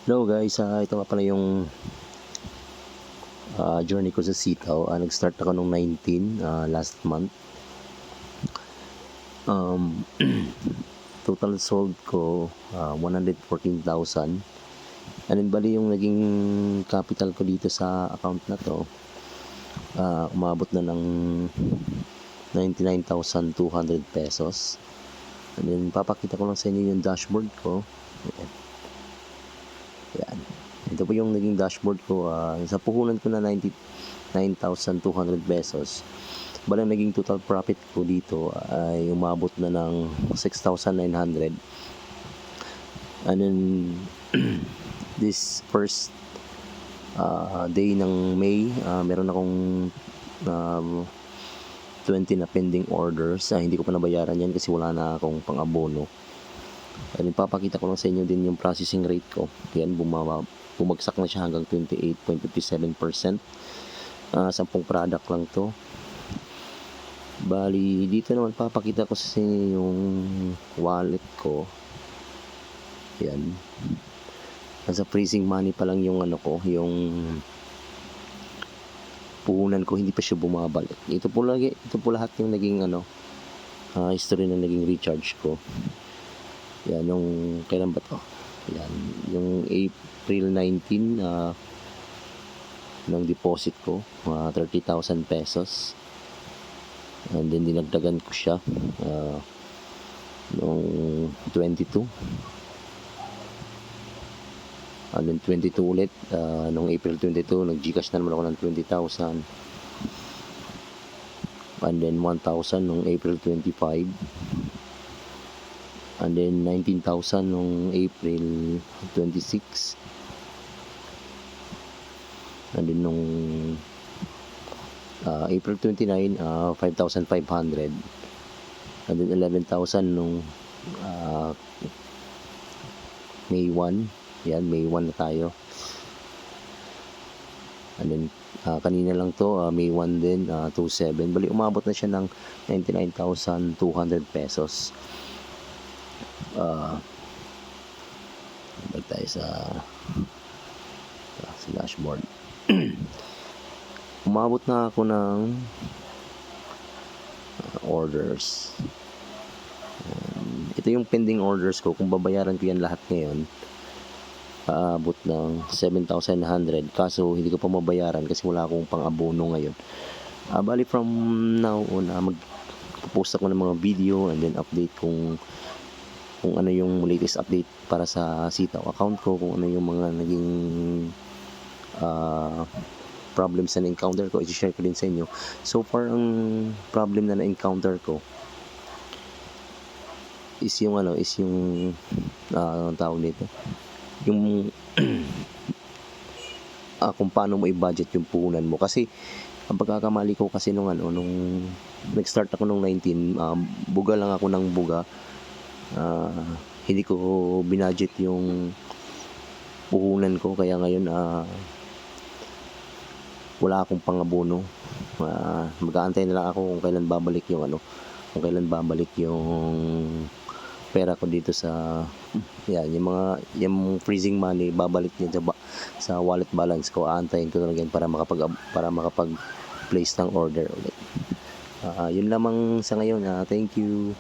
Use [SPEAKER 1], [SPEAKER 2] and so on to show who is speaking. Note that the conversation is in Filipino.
[SPEAKER 1] Hello guys, ito nga pala yung journey ko sa sitaw. Nag-start ako nung 19 last month. Total sold ko 114,000. And then bali yung naging capital ko dito sa account na to, umabot na ng 99,200 pesos. And then papakita ko lang sa inyo yung dashboard ko. Yan. Ito po yung naging dashboard ko. Sa puhunan ko na 99,200 pesos. Bali naging total profit ko dito ay umabot na ng 6,900. And then this first day ng May, meron akong 20 na pending orders. Hindi ko pa nabayaran yan kasi wala na akong pang-abono. And ipapakita ko lang sa inyo din yung processing rate ko. Yan, bumagsak na siya hanggang 28.57%. 10 product lang to. Bali, dito naman papakita ko sa inyo yung wallet ko. Yan. Nasa freezing money pa lang yung ano ko, yung puhunan ko, hindi pa siya bumabalik. Ito po lahat yung naging history na naging recharge ko. Yan, yung kailan ba to? Yan, yung April 19 ng deposit ko, 30,000 pesos. And then dinagdagan ko siya noong 22. And then 22 ulit, noong April 22, nag-Gcash na naman ako ng 20,000. And then 1,000 noong April 25. And then 19,000 noong April 26. And then nung April 29, 5,500. And then 11,000 nung May 1. Yan, May 1 na tayo. And then kanina lang to, May 1 din, 27. Bali umabot na siya ng 99,200 pesos. Balik tayo sa dashboard. Umabot na ako ng orders. Ito yung pending orders ko. Kung babayaran ko yan lahat ngayon, aabot ng 7,900. Kaso hindi ko pa mabayaran kasi wala akong pang-abono ngayon. Bali from now on, magpo-post ako ng mga video and then update kung ano yung latest update para sa sitaw account ko, kung ano yung mga naging problems na na-encounter ko, i-share ko din sa inyo. So far, ang problem na na-encounter ko is yung anong tawag nito, yung kung paano mo i-budget yung puhunan mo. Kasi ang pagkakamali ko kasi nung nag-start ako nung 19, buga lang ako ng buga. Hindi ko binudget yung puhunan ko, kaya ngayon wala akong pang-abono. Mag-aantay na lang ako kung kailan babalik yung pera ko dito sa yan, yung freezing money, babalik niya sa wallet balance ko. Aantayin ko na lang yan para makapag place ng order ulit. Yun lamang sa ngayon. Thank you.